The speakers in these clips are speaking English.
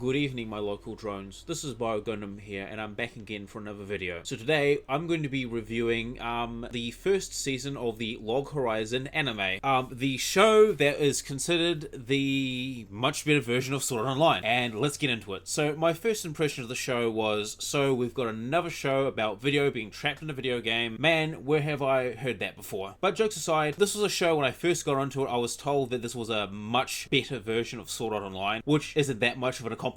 Good evening, my local drones. This is BioGundam here, and I'm back again for another video. So today, I'm going to be reviewing the first season of the Log Horizon anime. The show that is considered the much better version of Sword Art Online. And let's get into it. So my first impression of the show was, so we've got another show about video being trapped in a video game. Man, where have I heard that before? But jokes aside, this was a show when I first got onto it, I was told that this was a much better version of Sword Art Online, which isn't that much of an accomplishment.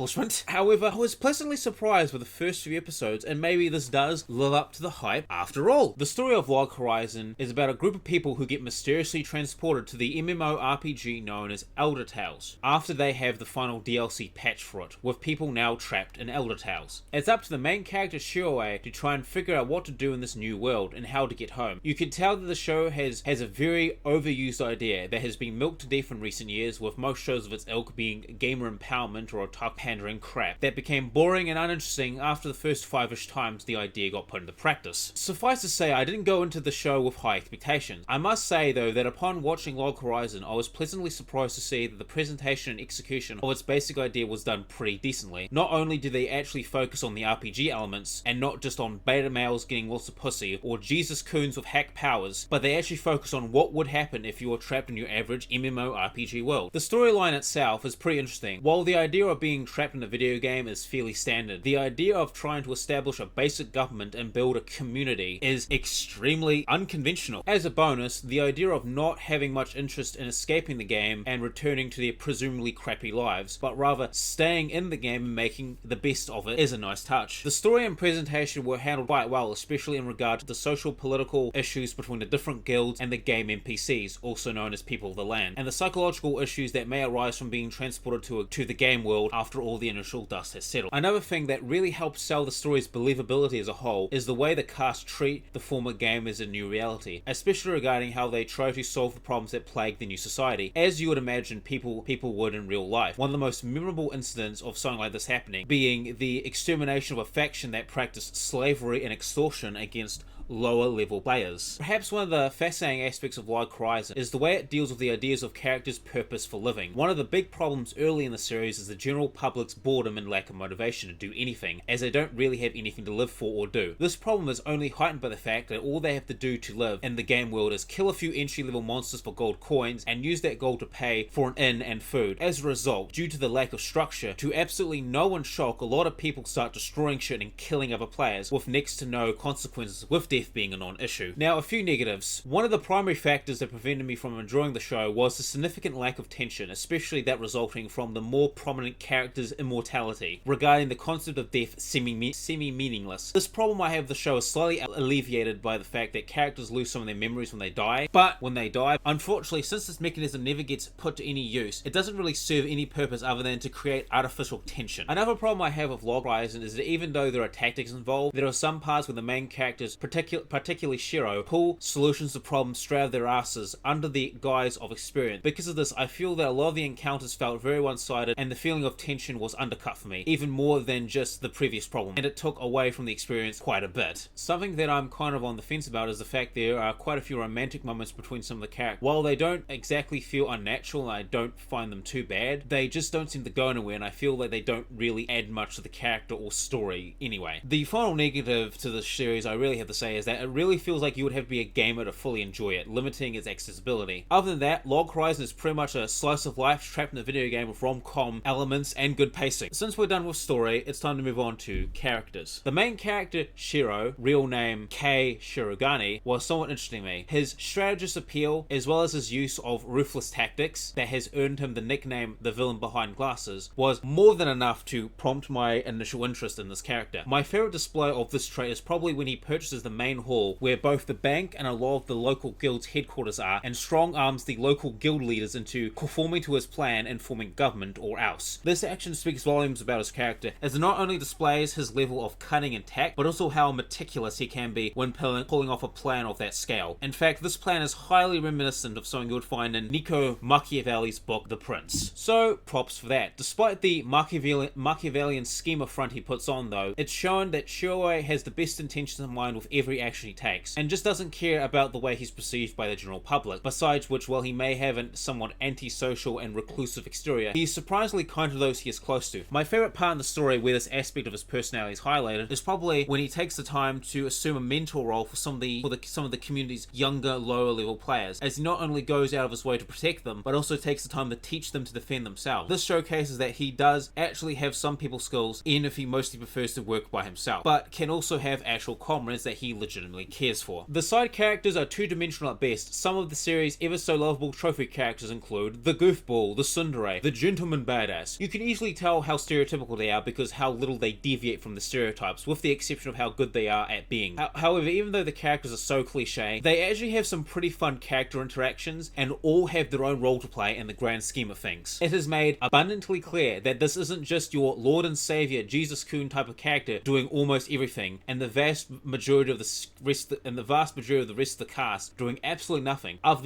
However, I was pleasantly surprised with the first few episodes, and maybe this does live up to the hype after all. The story of Log Horizon is about a group of people who get mysteriously transported to the MMORPG known as Elder Tales, after they have the final DLC patch for it, with people now trapped in Elder Tales. It's up to the main character Shiroi to try and figure out what to do in this new world and how to get home. You can tell that the show has a very overused idea that has been milked to death in recent years, with most shows of its ilk being gamer empowerment or otaku pandering crap that became boring and uninteresting after the first 5-ish times the idea got put into practice. Suffice to say, I didn't go into the show with high expectations. I must say though that upon watching Log Horizon, I was pleasantly surprised to see that the presentation and execution of its basic idea was done pretty decently. Not only do they actually focus on the RPG elements and not just on beta males getting lots of pussy or Jesus coons with hack powers, but they actually focus on what would happen if you were trapped in your average MMORPG world. The storyline itself is pretty interesting. While the idea of being trapped in a video game is fairly standard, the idea of trying to establish a basic government and build a community is extremely unconventional. As a bonus, the idea of not having much interest in escaping the game and returning to their presumably crappy lives, but rather staying in the game and making the best of it is a nice touch. The story and presentation were handled quite well, especially in regard to the social political issues between the different guilds and the game NPCs, also known as people of the land, and the psychological issues that may arise from being transported to the game world after all the initial dust has settled. Another thing that really helps sell the story's believability as a whole is the way the cast treat the former game as a new reality, especially regarding how they try to solve the problems that plague the new society, as you would imagine people would in real life. One of the most memorable incidents of something like this happening being the extermination of a faction that practiced slavery and extortion against lower level players. Perhaps one of the fascinating aspects of Log Horizon is the way it deals with the ideas of characters' purpose for living. One of the big problems early in the series is the general public's boredom and lack of motivation to do anything, as they don't really have anything to live for or do. This problem is only heightened by the fact that all they have to do to live in the game world is kill a few entry-level monsters for gold coins and use that gold to pay for an inn and food. As a result, due to the lack of structure, to absolutely no one's shock, a lot of people start destroying shit and killing other players, with next to no consequences, with death being a non-issue. Now, a few negatives. One of the primary factors that prevented me from enjoying the show was the significant lack of tension, especially that resulting from the more prominent character's immortality, regarding the concept of death semi-meaningless. This problem I have with the show is slightly alleviated by the fact that characters lose some of their memories when they die, but when they die, unfortunately, since this mechanism never gets put to any use, it doesn't really serve any purpose other than to create artificial tension. Another problem I have with Log Horizon is that even though there are tactics involved, there are some parts where the main characters, particularly Shiro, pull solutions to problems straight out of their asses under the guise of experience. Because of this, I feel that a lot of the encounters felt very one-sided and the feeling of tension was undercut for me, even more than just the previous problem, and it took away from the experience quite a bit. Something that I'm kind of on the fence about is the fact there are quite a few romantic moments between some of the characters. While they don't exactly feel unnatural and I don't find them too bad, they just don't seem to go anywhere, and I feel that they don't really add much to the character or story anyway. The final negative to the series I really have to say is that it really feels like you would have to be a gamer to fully enjoy it, limiting its accessibility. Other than that, Log Horizon is pretty much a slice of life trapped in a video game with rom-com elements and good pacing. Since we're done with story, it's time to move on to characters. The main character, Shiro, real name Kei Shirogane, was somewhat interesting to me. His strategist appeal, as well as his use of ruthless tactics that has earned him the nickname the villain behind glasses, was more than enough to prompt my initial interest in this character. My favorite display of this trait is probably when he purchases the main hall where both the bank and a lot of the local guild's headquarters are, and strong arms the local guild leaders into conforming to his plan and forming government or else. This action speaks volumes about his character, as it not only displays his level of cunning and tact, but also how meticulous he can be when pulling off a plan of that scale. In fact, this plan is highly reminiscent of something you would find in Niccolo Machiavelli's book The Prince. So, props for that. Despite the Machiavellian scheme of front he puts on though, it's shown that Shiroi has the best intentions in mind with every every action he takes, and just doesn't care about the way he's perceived by the general public. Besides which, while he may have a somewhat antisocial and reclusive exterior, he is surprisingly kind to those he is close to. My favourite part in the story where this aspect of his personality is highlighted is probably when he takes the time to assume a mentor role for some of the community's younger, lower level players, as he not only goes out of his way to protect them, but also takes the time to teach them to defend themselves. This showcases that he does actually have some people skills, even if he mostly prefers to work by himself, but can also have actual comrades that he legitimately cares for. The side characters are two-dimensional at best. Some of the series' ever so lovable trophy characters include the goofball, the tsundere, the gentleman badass. You can easily tell how stereotypical they are because how little they deviate from the stereotypes, with the exception of how good they are at being. However, even though the characters are so cliche, they actually have some pretty fun character interactions and all have their own role to play in the grand scheme of things. It is made abundantly clear that this isn't just your Lord and Savior Jesus Coon type of character doing almost everything, and the vast majority of the rest of the cast doing absolutely nothing other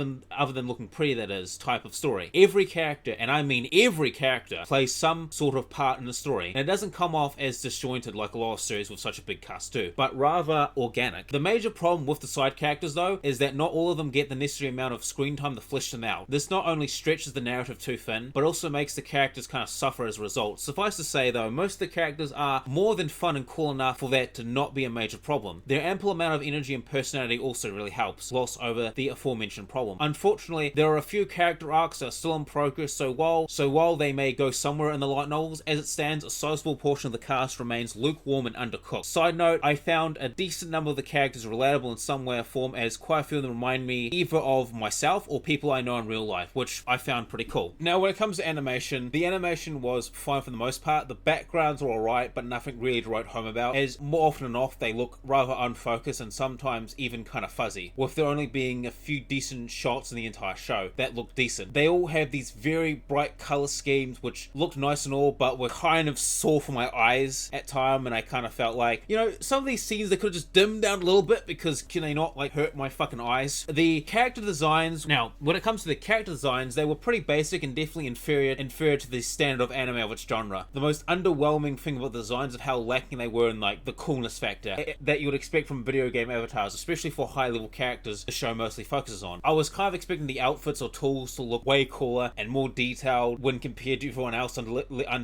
than looking pretty, that is, type of story. Every character, and I mean every character, plays some sort of part in the story, and it doesn't come off as disjointed like a lot of series with such a big cast do, but rather organic. The major problem with the side characters though is that not all of them get the necessary amount of screen time to flesh them out. This not only stretches the narrative too thin, but also makes the characters kind of suffer as a result. Suffice to say though, most of the characters are more than fun and cool enough for that to not be a major problem. Their ample amount of energy and personality also really helps gloss over the aforementioned problem. Unfortunately, there are a few character arcs that are still in progress, so while they may go somewhere in the light novels, as it stands, a sizable portion of the cast remains lukewarm and undercooked. Side note, I found a decent number of the characters relatable in some way or form, as quite a few of them remind me either of myself or people I know in real life, which I found pretty cool. Now, when it comes to animation, the animation was fine for the most part. The backgrounds were alright, but nothing really to write home about, as more often than not, they look rather unfocused and sometimes even kind of fuzzy, with there only being a few decent shots in the entire show that look decent. They all have these very bright color schemes which looked nice and all, but were kind of sore for my eyes at time, and I kind of felt like, you know, some of these scenes they could have just dimmed down a little bit, because can they not like hurt my fucking eyes? The character designs, now when it comes to the character designs, they were pretty basic and definitely inferior to the standard of anime of its genre. The most underwhelming thing about the designs of how lacking they were in like the coolness factor that you would expect from video game avatars, especially for high level characters the show mostly focuses on. I was kind of expecting the outfits or tools to look way cooler and more detailed when compared to everyone else under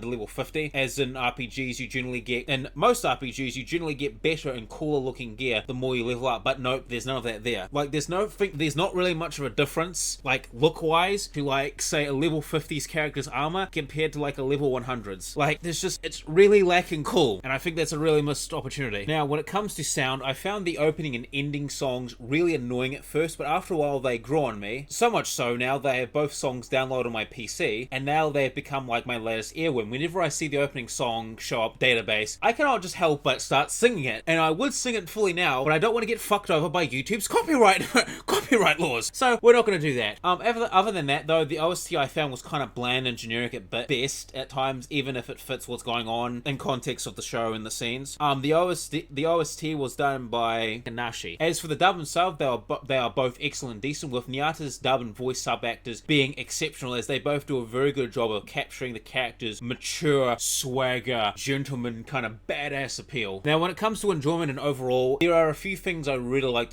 level 50, as in RPGs you generally get, in most RPGs you generally get better and cooler looking gear the more you level up, but nope, there's none of that there. Like there's not really much of a difference like look wise to like say a level 50's character's armor compared to like a level 100's. Like it's really lacking cool, and I think that's a really missed opportunity. Now when it comes to sound, I found the opening and ending songs really annoying at first, but after a while they grew on me. So much so now they have both songs downloaded on my PC, and now they've become like my latest earworm. Whenever I see the opening song show up database, I cannot just help but start singing it, and I would sing it fully now, but I don't want to get fucked over by YouTube's copyright laws. So we're not going to do that. Other than that though, the OST I found was kind of bland and generic at best at times, even if it fits what's going on in context of the show and the scenes. The OST was done by Kanashi. As for the dub and sub, they are both excellent and decent, with Nyata's dub and voice sub actors being exceptional, as they both do a very good job of capturing the character's mature, swagger, gentleman kind of badass appeal. Now when it comes to enjoyment and overall, there are a few things I really liked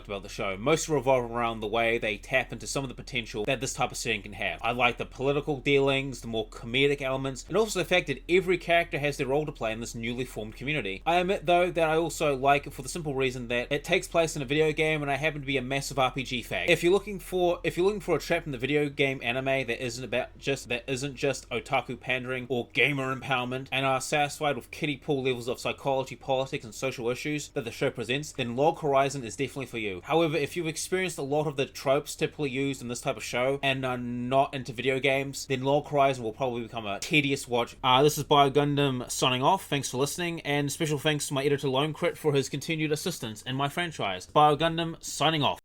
about the show. Most revolve around the way they tap into some of the potential that this type of setting can have. I like the political dealings, the more comedic elements, and also the fact that every character has their role to play in this newly formed community. I admit though that I also like it for the simple reason that it takes place in a video game, and I happen to be a massive RPG fag. If you're looking for a trap in the video game anime that isn't just otaku pandering or gamer empowerment, and are satisfied with kiddie pool levels of psychology, politics, and social issues that the show presents, then Log Horizon is definitely for you. However, if you've experienced a lot of the tropes typically used in this type of show and are not into video games, then Log Horizon will probably become a tedious watch. This is Bio Gundam signing off. Thanks for listening, and special thanks to my editor Lone Crit for his continued assistance in my franchise. Bio Gundam signing off.